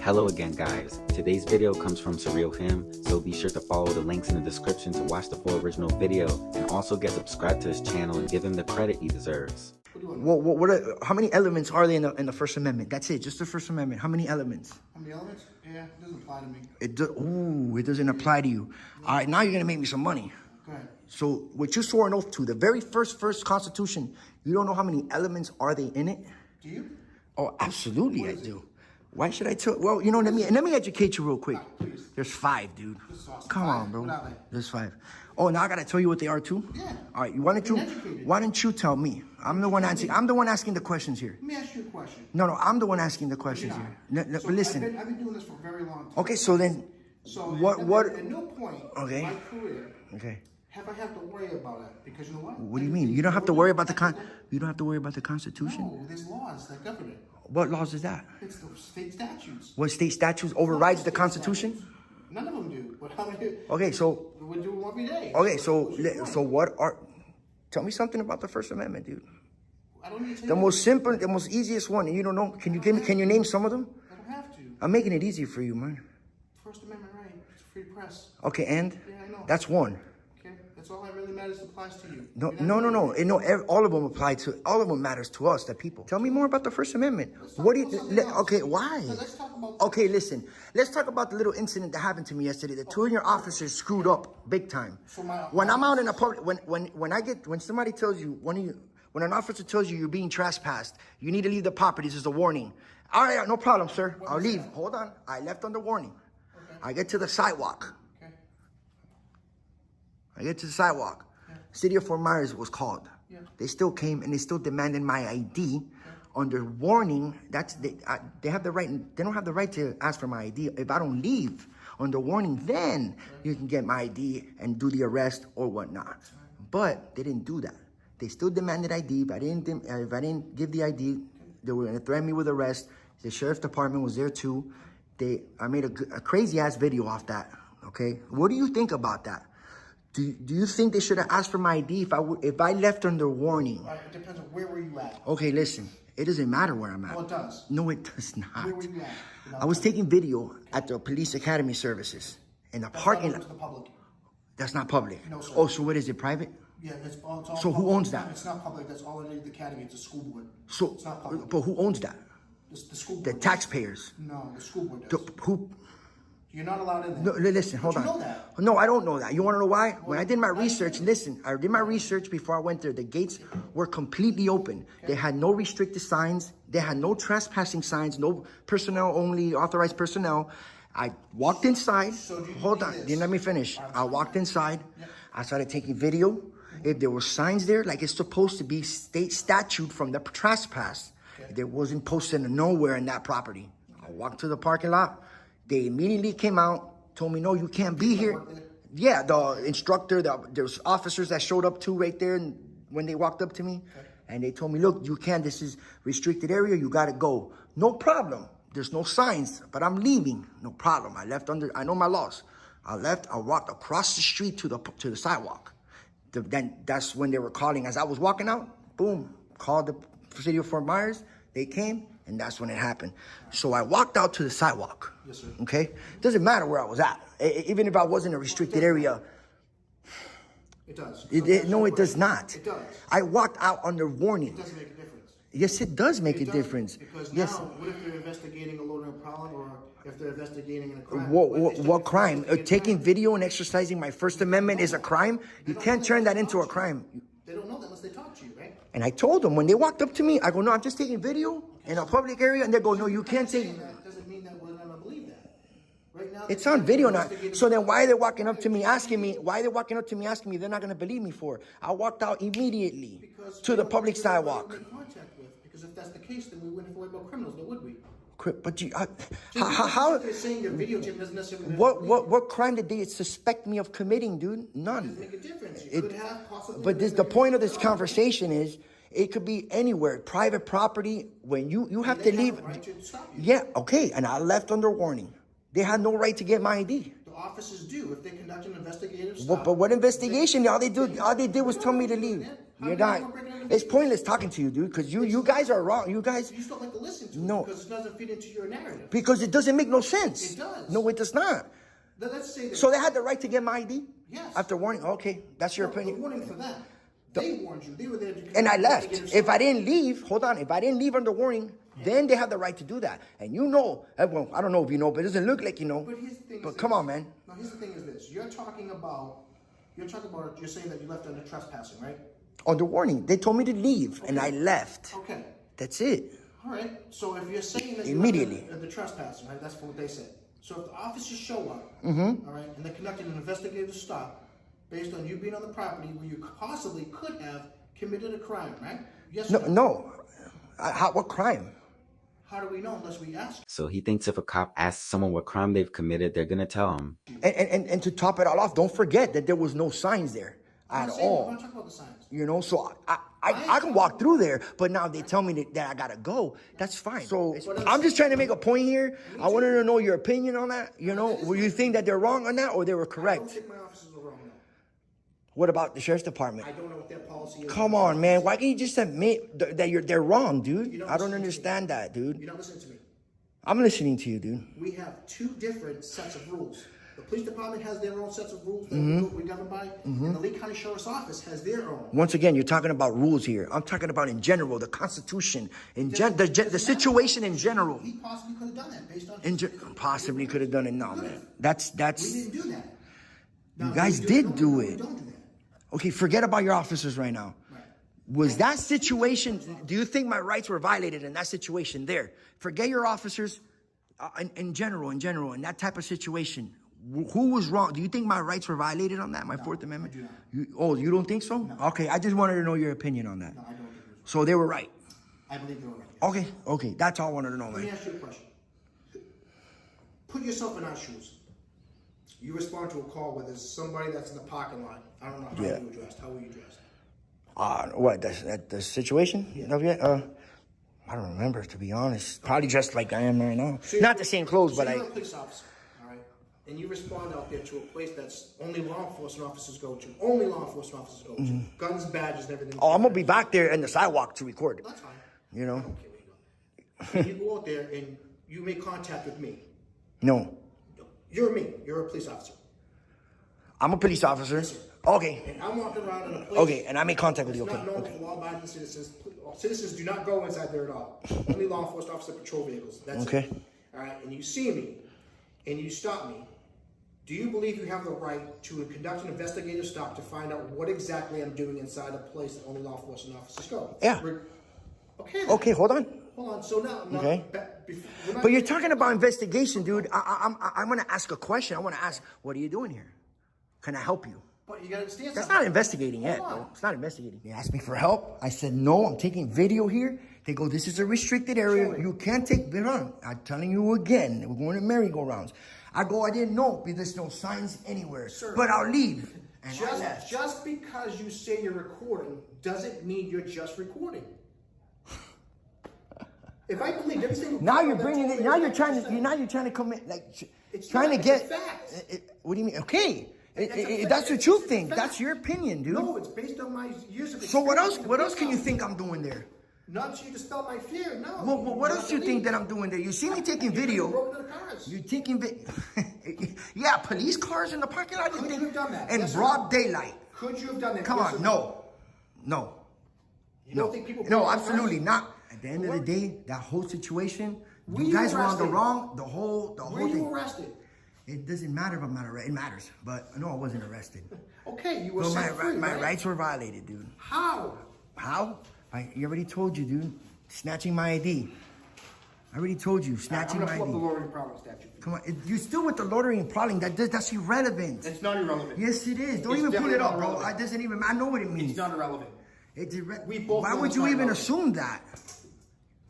Hello again, guys. Today's video comes from Surreal, so be sure to follow the links in the description to watch the full original video, and also get subscribed to his channel and give him the credit he deserves. How many elements are there in the First Amendment? That's it, just the First Amendment. How many elements? How many elements? Yeah, it doesn't apply to me. It doesn't apply to you. All right, now you're gonna make me some money. Go ahead. So what you swore an oath to, the very first Constitution, you don't know how many elements are they in it? Do you? Oh, absolutely I do. Why should I tell? Well, you know, let me educate you real quick. Please. There's 5, dude. This is awesome. Come on, bro. What are they? There's 5. Oh, now I gotta tell you what they are too? Yeah. All right, why don't you tell me? I'm the one asking the questions here. Let me ask you a question. No, I'm the one asking the questions Yeah. here. So Listen. I've been doing this for a very long time. Okay, so then, So what? At no point Okay. in my career Okay. have I had to worry about it, because you know what? What do you mean? You don't have to worry about you don't have to worry about the Constitution? No, there's laws that govern it. What laws is that? It's the state statutes. What state statutes overrides the Constitution? None of them do. But how many? Okay, so We do them every day. okay, What's your point? so what are? Tell me something about the First Amendment, dude. I don't need to. The most simple, the most easiest one, and you don't know. Can you name some of them? I don't have to. I'm making it easy for you, man. First Amendment right. It's free press. Okay, and Yeah, I know. that's one. Okay, that's all that really matters applies to you. No, You're not no. All of them apply to. All of them matters to us, the people. Tell me more about the First Amendment. What do you? Okay, why? Let's talk about. Okay, listen. Let's talk about the little incident that happened to me yesterday. The 2 of your officers screwed up big time. When I'm out in a public, when somebody tells you, when an officer tells you you're being trespassed, you need to leave the property. This is a warning. All right, no problem, sir. I'll leave. Hold on. I left under warning. Okay. I get to the sidewalk. Okay. I get to the sidewalk. Yeah. City of Fort Myers was called. Yeah. They still came and they still demanded my ID under warning. They have the right. They don't have the right to ask for my ID if I don't leave under warning. Then you can get my ID and do the arrest or whatnot. But they didn't do that. They still demanded ID. If I didn't give the ID, they were going to threaten me with arrest. The sheriff's department was there too. I made a crazy ass video off that. Okay, what do you think about that? Do you think they should have asked for my ID if I left under warning? All right, it depends on where were you at. Okay, listen. It doesn't matter where I'm at. Well, it does. No, it does not. Where were you at? I was taking video at the Police Academy services in the parking That's lot. not open to the public. That's not public. No, sir. Oh, so what is it? Private? Yeah, it's all So who public. owns that? It's not public. That's all it is. The academy. It's a school board. So, it's not public. but who owns that? The school board. The does. taxpayers. No, the school board does. Who? You're not allowed in No, there. listen, hold But on. you know that. No, I don't know that. You want to know why? When I did my why do you research, think? listen, I did my research before I went there. The gates were completely open. They had no restricted signs. They had no trespassing signs, no personnel only, authorized personnel. I walked inside. So do you Hold believe on. this? Let me finish. I walked inside. Yep. I started taking video. If there were signs there, like it's supposed to be state statute from the trespass, there wasn't posted nowhere in that property. I walked to the parking lot. They immediately came out. Told me, no, you can't be here. Yeah, the instructor, there's officers that showed up too right there and when they walked up to me. Okay. And they told me, look, you can't, this is restricted area, you gotta go. No problem. There's no signs, but I'm leaving. No problem. I left I know my laws. I walked across the street to the sidewalk. Then that's when they were calling. As I was walking out, boom, called the City of Fort Myers. They came. And that's when it happened. So I walked out to the sidewalk. Yes, sir. Okay? Doesn't matter where I was at. Even if I was in a restricted area. It does. No, it does not. It does. I walked out under warning. It doesn't make a difference. Yes, it does make a does, difference. Because yes. now, what if they're investigating a loading a problem, or if they're investigating a crime? What crime? Taking video and exercising my First Amendment is a crime? You can't turn that into a crime. They don't know that unless they talk to you, right? And I told them, when they walked up to me, I go, no, I'm just taking video in a public area. And they go, no, you can't take. That doesn't mean that we're going to believe that. Right now, It's on video now. So then why are they walking up to me asking me, they're not going to believe me for? I walked out immediately to the public sidewalk. Because if that's the case, then we wouldn't have to worry about criminals, then would we? But you, how? They're saying your video tape doesn't necessarily. What crime did they suspect me of committing, dude? None. Doesn't make a difference. You could have possibly. But the point of this conversation is, it could be anywhere, private property. When you have to leave. Right to stop you. Yeah, okay, and I left under warning. They had no right to get my ID. The officers do if they conduct an investigative stop. But what investigation? All they did was tell me to leave. You're not. It's pointless talking to you, dude, because you guys are wrong. You guys. You just don't like to listen to No. it because it doesn't fit into your narrative. Because it doesn't make no sense. It does. No, it does not. Let's say that. So they had the right to get my ID? Yes. After warning? Okay, that's your The opinion. warning for that. They warned you. They were there to. And I left. If I didn't leave, hold on. If I didn't leave under warning, then they have the right to do that. And you know, well, I don't know if you know, but it doesn't look like you know. But here's the thing. But come on, man. Now, here's the thing: is this? You're saying that you left under trespassing, right? Under warning, they told me to leave, and I left. Okay. That's it. All right. So if you're saying that you Immediately. left under trespassing, right? That's what they said. So if the officers show up, Mm-hmm. all right, and they're conducting an investigative stop based on you being on the property where you possibly could have committed a crime, right? Yes. No, or no. What crime? How do we know unless we ask? So he thinks if a cop asks someone what crime they've committed, they're gonna tell him. And to top it all off, don't forget that there was no signs there at We're all. going to talk about the signs. You know, so I can walk through there, but now they tell me that I gotta go. That's fine. So I'm just trying to make a point here. I wanted to know your opinion on that. You know, will you think that they're wrong on that or they were I don't correct? think my officers were wrong. No. What about the sheriff's department? I don't know what their policy is. Come on, man. Why can't you just admit that they're wrong, dude? You don't I don't listen to me. understand that, dude. You're not listening to me. I'm listening to you, dude. We have two different sets of rules. The police department has their own sets of rules that Mm-hmm. we govern by, and the Lee County Sheriff's Office has their own. Once again, you're talking about rules here. I'm talking about in general, the Constitution, the situation in general. He possibly could have done that based on. Possibly could have done it. No, man. That's. We didn't do that. Now, guys we did do we it. Don't do that. Okay, forget about your officers right now. Right. Was that situation, do you think my rights were violated in that situation there? Forget your officers in general, in that type of situation. Who was wrong? Do you think my rights were violated on that, my Fourth Amendment? I do not. You don't think so? No. Okay, I just wanted to know your opinion on that. No, I don't think it was wrong. So they were right. I believe they were right. Okay, that's all I wanted to know, Let me man. ask you a question. Put yourself in our shoes. You respond to a call where there's somebody that's in the parking lot. I don't know how Yeah. you were dressed. How were you dressed? What, the situation? Yeah. I don't remember, to be honest. Probably just like I am right now. So Not the same clothes, but you're a police officer, all right? And you respond out there to a place that's only law enforcement officers go to. Only law enforcement officers go to. Guns, badges, and everything. Oh, I'm going to be back there in the sidewalk to record. That's fine. You know? I don't care where you go. And you go out there and you make contact with me. No. You're me. You're a police officer. I'm a police officer. Yes, sir. Okay. And I'm walking around in a place. Okay, and I make contact with you. It's Okay. not known Okay. for law-abiding citizens. Citizens do not go inside there at all. Only law enforcement officer patrol vehicles. That's Okay. it. All right. And you see me, and you stop me. Do you believe you have the right to conduct an investigative stop to find out what exactly I'm doing inside a place that only law enforcement officers go? Yeah. Okay. then. Okay, hold on. Hold on. So now. Okay. But you're talking about investigation, dude. I'm going to ask a question. I want to ask, what are you doing here? Can I help you? But you got to understand That's something. not investigating yet, Hold on. bro. It's not investigating. They asked me for help. I said, no, I'm taking video here. They go, this is a restricted area. Show me. You can't take it on. I'm telling you again, we're going to merry-go-rounds. I go, I didn't know because there's no signs anywhere. Sir. But I'll leave. And I left. Just because you say you're recording doesn't mean you're just recording. If I believe everything, Now you're bringing it. Now you're trying to come in, like It's trying not, to it's get. a fact. What do you mean? Okay, That's a fact. that's what you It's a think. fact. That's your opinion, dude. No, it's based on my years of experience. So what else? What else can you think I'm doing there? Not you to spell my fear. No. What else do you think that I'm doing there? You see me taking video. Broke into the cars. You're taking video. Yeah, police cars in the parking lot. Could you have done that? In Yes or broad no? daylight. Could you have done that? Come Yes or on, no. You don't think people? No, break into absolutely cars? not. At the end of the day, that whole situation, Were you you guys were on the arrested? wrong. The whole Were you thing. arrested? It doesn't matter if I'm not arrested. It matters, but no, I wasn't arrested. Okay, you were So set free, my right? rights were violated, dude. How? How? You already told you, dude. Snatching my ID. I already told you, I'm snatching gonna my pull up the ID. loitering prowling statute. Come on, you're still with the loitering and prowling. That's irrelevant. It's not irrelevant. Yes, it is. Don't It's even pull definitely it up, not bro. relevant. It doesn't even. I know what it means. It's not irrelevant. We both Why know would it's you not even relevant. assume that?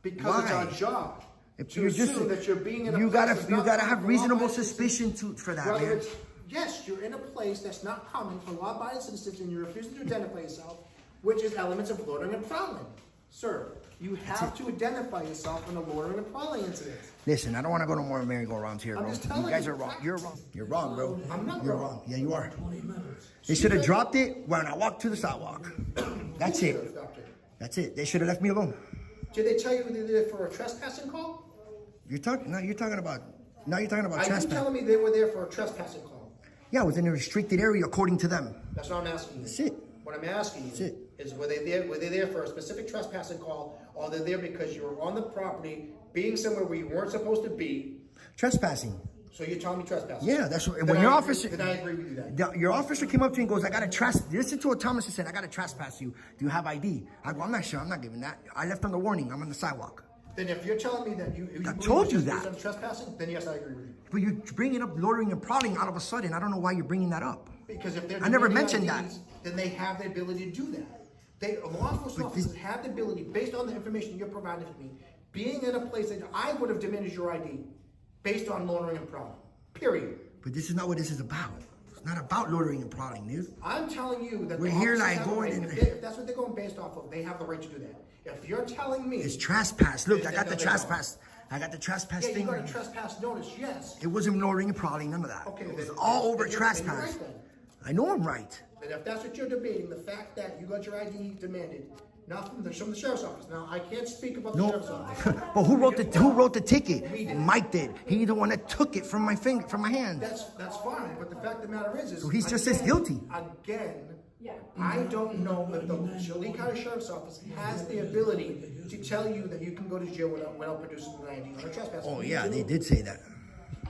Because it's Why? our job. If To you're just, assume that you're being in a you place gotta that's not common have for reasonable law-abiding suspicion for that, Whether man. it's, yes, you're in a place that's not common for law-abiding citizens and you're refusing to identify yourself, which is elements of loitering and prowling. Sir, you have to identify yourself in a loitering and prowling incident. Listen, I don't want to go no more merry-go-rounds here, I'm bro. just You telling guys you are wrong. facts. You're wrong. You're wrong, bro. I'm not You're wrong. wrong. Yeah, you are. They should have dropped it when I walked to the sidewalk. That's You it. should've stopped it. That's it. They should have left me alone. Did they tell you they did it for a trespassing call? You're talking about Are you trespass. telling me they were there for a trespassing call? Yeah, I was in a restricted area according to them. That's what I'm asking you. That's it. What I'm asking That's you it. is were they there for a specific trespassing call, or they're there because you were on the property, being somewhere where you weren't supposed to be? Trespassing. So you're telling me trespassing? Yeah, that's what. Then When I your agree- officer, then I agree with you then. your officer came up to you and goes, "I got to trespass." Listen to what Thomas said. "I got to trespass you. Do you have ID?" I go, "I'm not sure. I'm not giving that. I left on the warning. I'm on the sidewalk." Then if you're telling me that you believe told it's you just that. based on trespassing, then yes, I agree with you. But you're bringing up loitering and prowling all of a sudden. I don't know why you're bringing that up. Because if they're I never demanding mentioned that. IDs, then they have the ability to do that. Law enforcement officers have the ability, based on the information you're providing to me, being in a place that I would have demanded your ID based on loitering and prowling. Period. But this is not what this is about. It's not about loitering and prowling, dude. I'm telling you that We're the here officers like have the going right. in- If that's what they're going based off of, they have the right to do that. If you're telling me It's trespass. Look, I got the No, they trespass. I got the trespass yeah, you thing. got a trespass notice, yes. It wasn't loitering and prowling. None of that. Okay, It was then- all over then you're trespass. right then. I know I'm right. And if that's what you're debating, the fact that you got your ID demanded, not from the sheriff's office. Now, I can't speak about the No, sheriff's office. but who wrote the ticket? We did. Mike did. He's the one that took it from my hand. That's fine, but the fact of the matter is So he's just as guilty. Again, I don't know if the Lee County Sheriff's Office has the ability to tell you that you can go to jail without producing an ID on a trespass. Oh yeah, they did say that.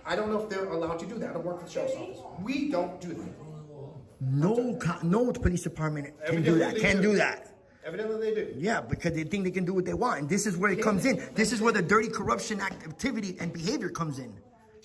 I don't know if they're allowed to do that. I don't work for the Sheriff's Office. We don't do that. No police department can do that. Can do that. Evidently they do. Yeah, because they think they can do what they want. And this is where it comes in. This is where the dirty corruption activity and behavior comes in.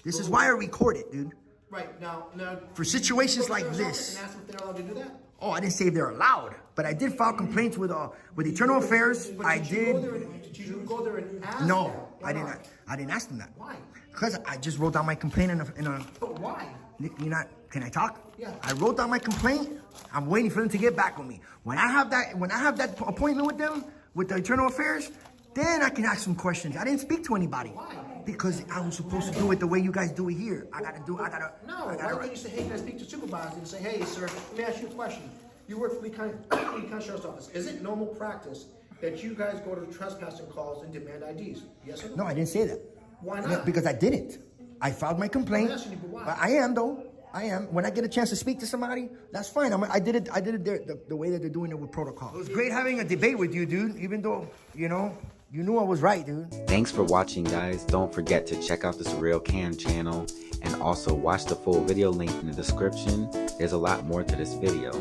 This is why I record it, dude. Right, now... For situations like Sheriff's this. Office and ask if they're allowed to do that? Oh, I didn't say they're allowed, but I did file complaints with Internal Affairs. But I did you go there and ask No, them? Why I didn't. not? I didn't ask them that. Why? Because I just wrote down my complaint in a. But why? You're not. Can I talk? Yeah. I wrote down my complaint. I'm waiting for them to get back with me. When I have that appointment with them, with the Internal Affairs, then I can ask some questions. I didn't speak to anybody. Why? Because I was supposed to do it the way you guys do it here. No, why can't you say, hey, can I speak to supervisor and say, hey, sir, let me ask you a question. You work for Lee County Sheriff's Office. Is it normal practice that you guys go to trespassing calls and demand IDs? Yes or no? No, I didn't say that. Why not? Because I didn't. I filed my complaint. I'm asking you, but why? But I am though. I am. When I get a chance to speak to somebody, that's fine. I did it the way that they're doing it with protocol. It was great having a debate with you, dude. Even though, you knew I was right, dude. Thanks for watching, guys. Don't forget to check out the Surreal Cam channel and also watch the full video link in the description. There's a lot more to this video.